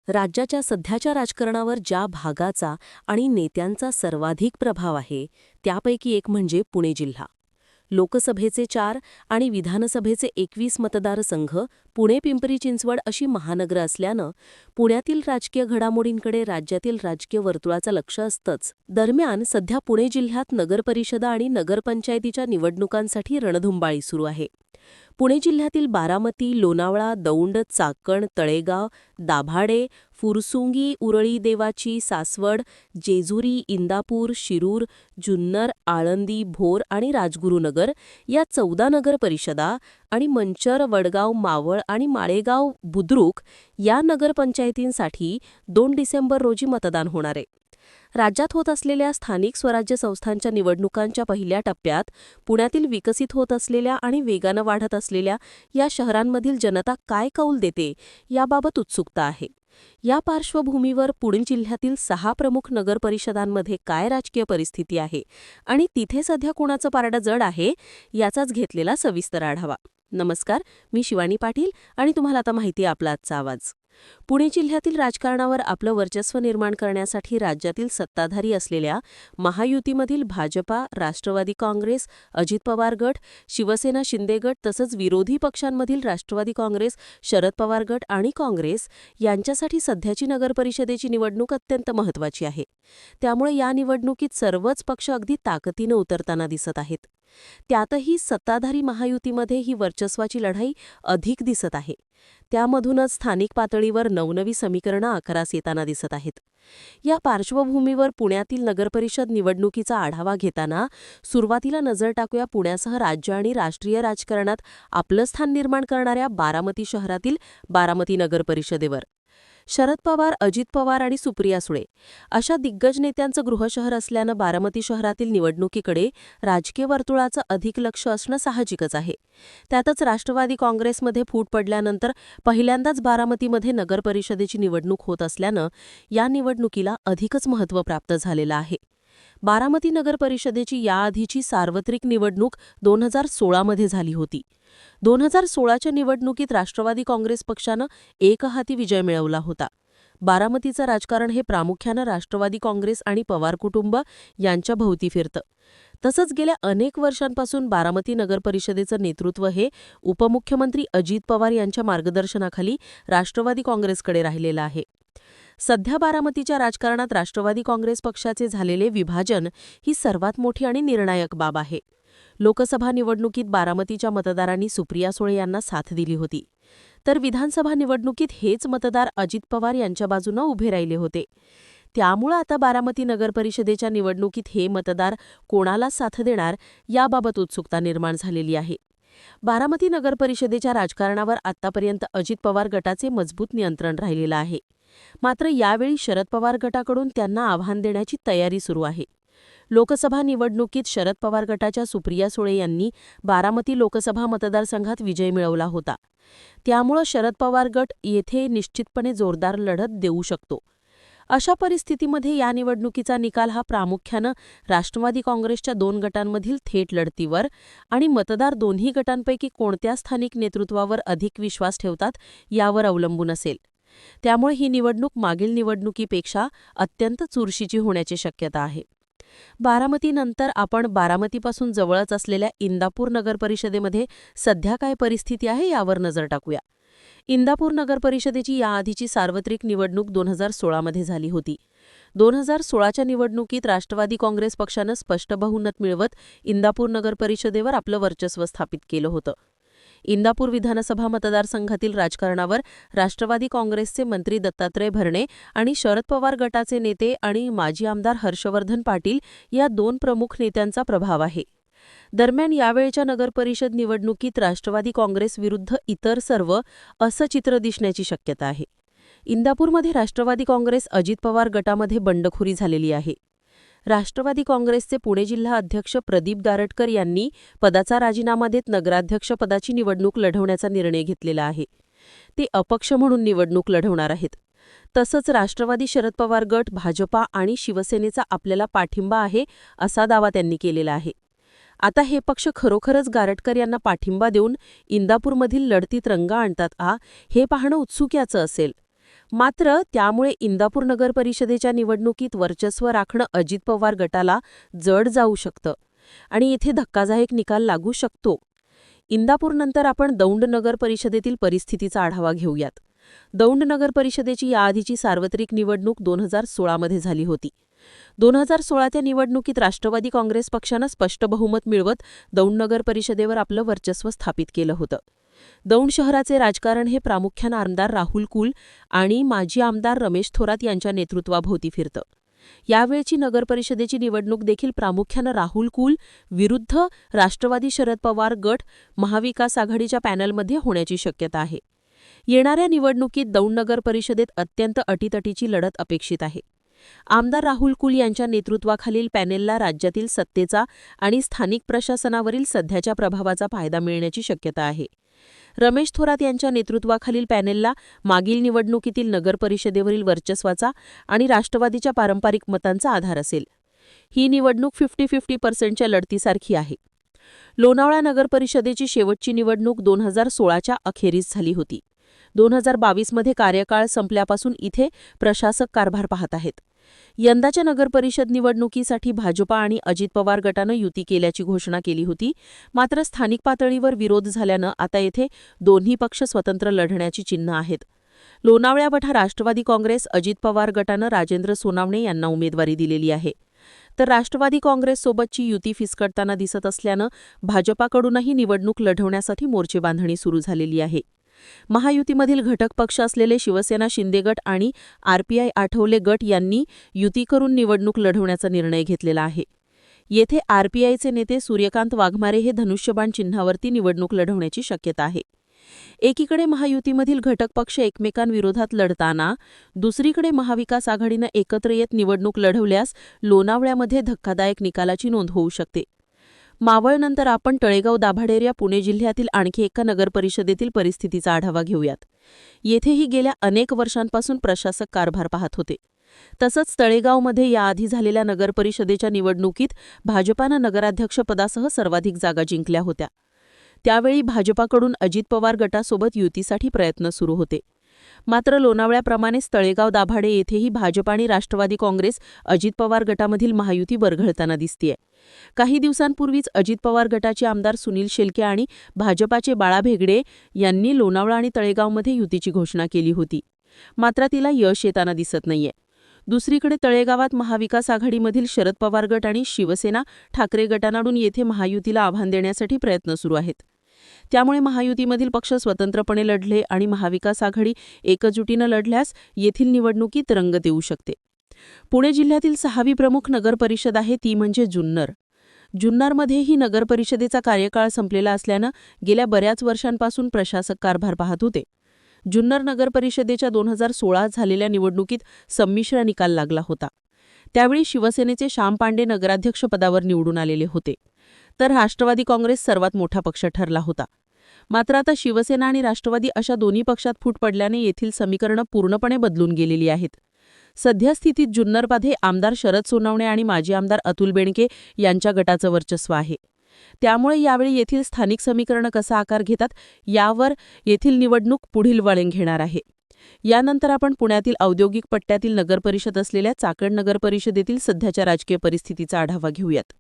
राज्याच्या सध्याच्या राजकारणावर ज्या भागाचा आणि नेत्यांचा सर्वाधिक प्रभाव आहे त्यापैकी एक म्हणजे पुणे जिल्हा. लोकसभेचे 4 आणि विधानसभेचे 21 मतदारसंघ पुणे-पिंपरी चिंचवड अशी महानगरं असल्यानं पुण्यातील राजकीय घडामोडींकडे राज्यातील राजकीय वर्तुळाचं लक्ष असतंच. दरम्यान सध्या पुणे जिल्ह्यात नगरपरिषदा आणि नगरपंचायतीच्या निवडणुकांसाठी रणधुमाळी सुरू आहे. पुणे जिल्ह्यातील बारामती, लोणावळा, दौंड, चाकण, तळेगाव, दाभाडे, फुरसुंगी, उरळी देवाची, सासवड, जेजुरी, इंदापूर, शिरूर, जुन्नर, आळंदी, भोर आणि राजगुरुनगर या 14 नगर परिषदा आणि मंचर, वडगाव, मावळ आणि माळेगाव, बुद्रुक या नगरपंचायतींसाठी 2 डिसेंबर रोजी मतदान होणार आहे. राज्यात होत असलेल्या स्थानिक स्वराज्य संस्थांच्या निवडणुकांच्या पहिल्या टप्प्यात पुण्यातील विकसित होत असलेल्या आणि वेगानं वाढत असलेल्या या शहरांमधील जनता काय कौल देते याबाबत उत्सुकता आहे. या पार्श्वभूमीवर पुणे जिल्ह्यातील 6 प्रमुख नगरपरिषदांमध्ये काय राजकीय परिस्थिती आहे आणि तिथे सध्या कुणाचं पारडं जड आहे याचाच घेतलेला सविस्तर आढावा. नमस्कार, मी शिवानी पाटील आणि तुम्हाला आता माहिती आहे आपला आजचा आवाज. पुणे जिल्ह्यातील राजकारणावर आपलं वर्चस्व निर्माण करण्यासाठी राज्यातील सत्ताधारी असलेल्या महायुतीमधील भाजपा, राष्ट्रवादी काँग्रेस, अजित पवार गट, शिवसेना शिंदे गट तसंच विरोधी पक्षांमधील राष्ट्रवादी काँग्रेस, शरद पवार गट आणि काँग्रेस यांच्यासाठी सध्याची नगरपरिषदेची निवडणूक अत्यंत महत्त्वाची आहे. त्यामुळे या निवडणुकीत सर्वच पक्ष अगदी ताकदीनं उतरताना दिसत आहेत. त्यातही सत्ताधारी महायुतीमध्ये ही वर्चस्वाची लढाई अधिक दिसत आहे. त्यामधूनच स्थानिक पातळीवर नवनवी समीकरणं आकारास येताना दिसत आहेत. या पार्श्वभूमीवर पुण्यातील नगरपरिषद निवडणुकीचा आढावा घेताना सुरुवातीला नजर टाकूया पुण्यासह राज्य आणि राष्ट्रीय राजकारणात आपलं स्थान निर्माण करणाऱ्या बारामती शहरातील बारामती नगरपरिषदेवर. शरद पवार, अजित पवार आणि सुप्रिया सुळे अशा दिग्गज नेत्यांचं गृहशहर असल्यानं बारामती शहरातील निवडणुकीकडे राजकीय वर्तुळाचं अधिक लक्ष असणं साहजिकच आहे. त्यातच राष्ट्रवादी काँग्रेसमध्ये फूट पडल्यानंतर पहिल्यांदाच बारामतीमध्ये नगरपरिषदेची निवडणूक होत असल्यानं या निवडणुकीला अधिकच महत्त्व प्राप्त झालेलं आहे. बारामती नगरपरिषदेची याआधीची सार्वत्रिक निवडणूक 2016 मध्ये झाली होती. 2016च्या निवडणुकीत राष्ट्रवादी काँग्रेस पक्षानं एकहाती विजय मिळवला होता. बारामतीचं राजकारण हे प्रामुख्यानं राष्ट्रवादी काँग्रेस आणि पवार कुटुंब यांच्या भोवती फिरतं. तसंच गेल्या अनेक वर्षांपासून बारामती नगरपरिषदेचं नेतृत्व हे उपमुख्यमंत्री अजित पवार यांच्या मार्गदर्शनाखाली राष्ट्रवादी काँग्रेसकडे राहिलेलं आहे. सध्या बारामतीच्या राजकारणात राष्ट्रवादी काँग्रेस पक्षाचे झालेले विभाजन ही सर्वात मोठी आणि निर्णायक बाब आहे. लोकसभा निवडणुकीत बारामतीच्या मतदारांनी सुप्रिया सुळे यांना साथ दिली होती, तर विधानसभा निवडणुकीत हेच मतदार अजित पवार यांच्या बाजूनं उभे राहिले होते. त्यामुळं आता बारामती नगरपरिषदेच्या निवडणुकीत हे मतदार कोणाला साथ देणार याबाबत उत्सुकता निर्माण झालेली आहे. बारामती नगरपरिषदेच्या राजकारणावर आत्तापर्यंत अजित पवार गटाचे मजबूत नियंत्रण राहिलेलं आहे. मात्र यावेळी शरद पवार गटाकडून त्यांना आव्हान देण्याची तयारी सुरू आहे. लोकसभा निवडणुकीत शरद पवार गटाच्या सुप्रिया सुळे यांनी बारामती लोकसभा मतदारसंघात विजय मिळवला होता. त्यामुळं शरद पवार गट येथे निश्चितपणे जोरदार लढत देऊ शकतो. अशा परिस्थितीमध्ये या निवडणुकीचा निकाल हा प्रामुख्यानं राष्ट्रवादी काँग्रेसच्या 2 गटांमधील थेट लढतीवर आणि मतदार दोन्ही गटांपैकी कोणत्या स्थानिक नेतृत्वावर अधिक विश्वास ठेवतात यावर अवलंबून असेल. त्यामुळे ही निवडणूक मागील निवडणुकीपेक्षा अत्यंत चुरशीची होण्याची शक्यता आहे. बारामतीनंतर आपण बारामतीपासून जवळच असलेल्या इंदापूर नगरपरिषदेमध्ये सध्या काय परिस्थिती आहे यावर नजर टाकूया. इंदापूर नगरपरिषदेची याआधीची सार्वत्रिक निवडणूक 2016 मध्ये झाली होती. 2016च्या निवडणुकीत राष्ट्रवादी काँग्रेस पक्षानं स्पष्ट बहुमत मिळवत इंदापूर नगरपरिषदेवर आपलं वर्चस्व स्थापित केलं होतं. इंदापूर विधानसभा मतदारसंघातील राजकारणावर राष्ट्रवादी काँग्रेसचे मंत्री दत्तात्रय भरणे आणि शरद पवार गटाचे नेते आणि माजी आमदार हर्षवर्धन पाटील या 2 प्रमुख नेत्यांचा प्रभाव आहे. दरम्यान यावेळच्या नगरपरिषद निवडणुकीत राष्ट्रवादी काँग्रेस विरुद्ध इतर सर्व असं चित्र दिसण्याची शक्यता आहे. इंदापूरमध्ये राष्ट्रवादी काँग्रेस अजित पवार गटामध्ये बंडखोरी झालेली आहे. राष्ट्रवादी काँग्रेसचे पुणे जिल्हा अध्यक्ष प्रदीप गारटकर यांनी पदाचा राजीनामा देत नगराध्यक्षपदाची निवडणूक लढवण्याचा निर्णय घेतलेला आहे. ते अपक्ष म्हणून निवडणूक लढवणार आहेत. तसंच राष्ट्रवादी, शरद पवार गट, भाजपा आणि शिवसेनेचा आपल्याला पाठिंबा आहे असा दावा त्यांनी केलेला आहे. आता हे पक्ष खरोखरच गारटकर यांना पाठिंबा देऊन इंदापूरमधील लढतीत रंग आणतात हे पाहणं उत्सुक्याचं असेल. मात्र त्यामुळे इंदापूर नगर परिषदेच्या निवडणुकीत वर्चस्व राखणं अजित पवार गटाला जड जाऊ शकतं आणि इथे धक्कादायक निकाल लागू शकतो. इंदापूरनंतर आपण दौंड नगर परिषदेतील परिस्थितीचा आढावा घेऊयात. दौंड नगर परिषदेची याआधीची सार्वत्रिक निवडणूक 2016 मध्ये झाली होती. 2016च्या निवडणुकीत राष्ट्रवादी काँग्रेस पक्षानं स्पष्ट बहुमत मिळवत दौंड नगर परिषदेवर आपलं वर्चस्व स्थापित केलं होतं. दौंड शहराचे राजकारण हे प्रामुख्यानं आमदार राहुल कुल आणि माजी आमदार रमेश थोरात यांच्या नेतृत्वाभोवती फिरतं. यावेळची नगरपरिषदेची निवडणूक देखील प्रामुख्यानं राहुल कुल विरुद्ध राष्ट्रवादी शरद पवार गट महाविकास आघाडीच्या पॅनलमध्ये होण्याची शक्यता आहे. येणाऱ्या निवडणुकीत दौंड नगर परिषदेत अत्यंत अटीतटीची लढत अपेक्षित आहे. आमदार राहुल कुल यांच्या नेतृत्वाखालील पॅनेलला राज्यातील सत्तेचा आणि स्थानिक प्रशासनावरील सध्याच्या प्रभावाचा फायदा मिळण्याची शक्यता आहे. रमेश थोरात यांच्या नेतृत्वाखालील पॅनेलला मागील निवडणुकीतील नगरपरिषदेवरील वर्चस्वाचा आणि राष्ट्रवादीच्या पारंपरिक मतांचा आधार असेल. ही निवडणूक 50-50% लढतीसारखी आहे. लोणावळा नगरपरिषदेची शेवटची निवडणूक 2016च्या अखेरीस झाली होती. 2022मध्ये कार्यकाळ संपल्यापासून इथे प्रशासक कारभार पाहत आहेत. यंदाच्या नगरपरिषद निवडणुकीसाठी भाजपा आणि अजित पवार गटानं युती केल्याची घोषणा केली होती. मात्र स्थानिक पातळीवर विरोध झाल्यानं आता येथे दोन्ही पक्ष स्वतंत्र लढण्याची चिन्ह आहेत. लोणावळ्यावठा राष्ट्रवादी काँग्रेस अजित पवार गटानं राजेंद्र सोनावणे यांना उमेदवारी दिलेली आहे. तर राष्ट्रवादी काँग्रेससोबतची युती फिसकटताना दिसत असल्यानं भाजपाकडूनही निवडणूक लढवण्यासाठी मोर्चे बांधणी सुरू झालेली आहे. महायुतीमधील घटक पक्ष असलेले शिवसेना शिंदे गट आणि आरपीआय आठवले गट यांनी युती करून निवडणूक लढवण्याचा निर्णय घेतलेला आहे. येथे आरपीआयचे नेते सूर्यकांत वाघमारे हे धनुष्यबाण चिन्हावरती निवडणूक लढवण्याची शक्यता आहे. एकीकडे महायुतीमधील घटक पक्ष एकमेकांविरोधात लढताना दुसरीकडे महाविकास आघाडीनं एकत्र येत निवडणूक लढवल्यास लोणावळ्यामध्ये धक्कादायक निकालाची नोंद होऊ शकते. मावळनंतर आपण तळेगाव दाभाडेर पुणे जिल्ह्यातील आणखी एका नगरपरिषदेतील परिस्थितीचा आढावा घेऊयात. येथेही गेल्या अनेक वर्षांपासून प्रशासक कारभार पाहत होते. तसंच तळेगावमध्ये याआधी झालेल्या नगरपरिषदेच्या निवडणुकीत भाजपानं नगराध्यक्षपदासह सर्वाधिक जागा जिंकल्या होत्या. त्यावेळी भाजपाकडून अजित पवार गटासोबत युतीसाठी प्रयत्न सुरू होते. मात्र लोणावळ्याप्रमाणेच तळेगाव दाभाडे येथेही भाजप आणि राष्ट्रवादी काँग्रेस अजित पवार गटामधील महायुती बरघळताना दिसतेय. काही दिवसांपूर्वीच अजित पवार गटाचे आमदार सुनील शेलके आणि भाजपाचे बाळा भेगडे यांनी लोणावळा आणि तळेगावमध्ये युतीची घोषणा केली होती. मात्र तिला यश येताना दिसत नाहीये. दुसरीकडे तळेगावात महाविकास आघाडीमधील शरद पवार गट आणि शिवसेना ठाकरे गटांकडून येथे महायुतीला आव्हान देण्यासाठी प्रयत्न सुरू आहेत. त्यामुळे महायुतीमधील पक्ष स्वतंत्रपणे लढले आणि महाविकास आघाडी एकजुटीनं लढल्यास येथील निवडणुकीत रंगत येऊ शकते. पुणे जिल्ह्यातील 6वी प्रमुख नगरपरिषद आहे ती म्हणजे जुन्नर. जुन्नरमध्येही नगरपरिषदेचा कार्यकाळ संपलेला असल्यानं गेल्या बऱ्याच वर्षांपासून प्रशासक कारभार पाहत होते. जुन्नर नगरपरिषदेच्या 2016 झालेल्या निवडणुकीत संमिश्र निकाल लागला होता. त्यावेळी शिवसेनेचे श्याम पांडे नगराध्यक्षपदावर निवडून आलेले होते, तर राष्ट्रवादी काँग्रेस सर्वात मोठा पक्ष ठरला होता. मात्र आता शिवसेना आणि राष्ट्रवादी अशा दोन्ही पक्षात फूट पडल्याने येथील समीकरणं पूर्णपणे बदलून गेलेली आहेत. सध्या स्थितीत जुन्नरमध्ये आमदार शरद सोनावणे आणि माजी आमदार अतुल बेनके यांच्या गटाचं वर्चस्व आहे. त्यामुळे यावेळी येथील स्थानिक समीकरणं कसा आकार घेतात यावर येथील निवडणूक पुढील वळण घेणार आहे. यानंतर आपण पुण्यातील औद्योगिक पट्ट्यातील नगरपरिषद असलेल्या चाकण नगरपरिषदेतील सध्याच्या राजकीय परिस्थितीचा आढावा घेऊयात.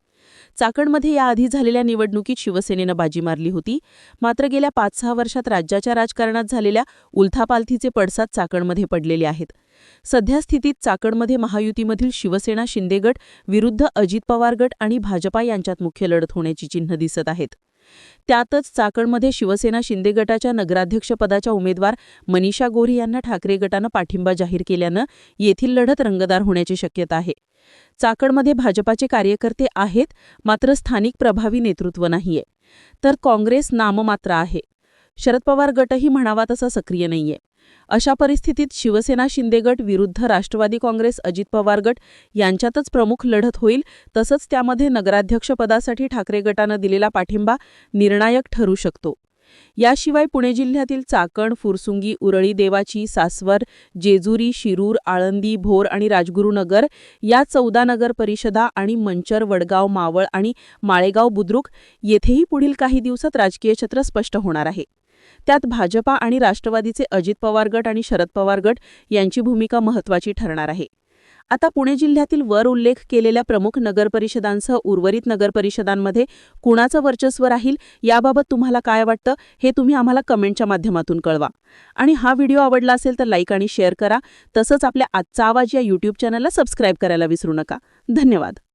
चाकणमध्ये याआधी झालेल्या निवडणुकीत शिवसेनेनं बाजी मारली होती. मात्र गेल्या 5-6 वर्षात राज्याच्या राजकारणात झालेल्या उलथापालथीचे पडसाद चाकणमध्ये पडलेले आहेत. सध्या स्थितीत चाकणमध्ये महायुतीमधील शिवसेना शिंदे गट विरुद्ध अजित पवार गट आणि भाजपा यांच्यात मुख्य लढत होण्याची चिन्ह दिसत आहेत. त्यातच चाकणमध्ये शिवसेना शिंदे गटाच्या नगराध्यक्षपदाच्या उमेदवार मनीषा गोरे यांना ठाकरे गटानं पाठिंबा जाहीर केल्यानं येथील लढत रंगतदार होण्याची शक्यता आहे. चाकणमध्ये भाजपाचे कार्यकर्ते आहेत, मात्र स्थानिक प्रभावी नेतृत्व नाहीये. तर काँग्रेस नाममात्र आहे. शरद पवार गटही म्हणावा तसा सक्रिय नाहीये. अशा परिस्थितीत शिवसेना शिंदे गट विरुद्ध राष्ट्रवादी काँग्रेस अजित पवार गट यांच्यातच प्रमुख लढत होईल. तसंच त्यामध्ये नगराध्यक्षपदासाठी ठाकरे गटानं दिलेला पाठिंबा निर्णायक ठरू शकतो. याशिवाय पुणे जिल्ह्यातील चाकण, फुरसुंगी, उरळी देवाची, सासवड, जेजुरी, शिरूर, आळंदी, भोर आणि राजगुरुनगर या 14 नगर परिषदा आणि मंचर, वडगाव, मावळ आणि माळेगाव बुद्रुक येथेही पुढील काही दिवसात राजकीय चित्र स्पष्ट होणार आहे. त्यात भाजपा आणि राष्ट्रवादीचे अजित पवार गट आणि शरद पवार गट यांची भूमिका महत्त्वाची ठरणार आहे. आता पुणे जिल्ह्यातील वर उल्लेख केलेल्या प्रमुख नगरपरिषदांसह उर्वरित नगरपरिषदांमध्ये कुणाचं वर्चस्व राहील याबाबत तुम्हाला काय वाटतं हे तुम्ही आम्हाला कमेंटच्या माध्यमातून कळवा. आणि हा व्हिडिओ आवडला असेल तर लाईक आणि शेअर करा. तसंच आपल्या आजचा आवाज या यूट्यूब चॅनलला सबस्क्राईब करायला विसरू नका. धन्यवाद.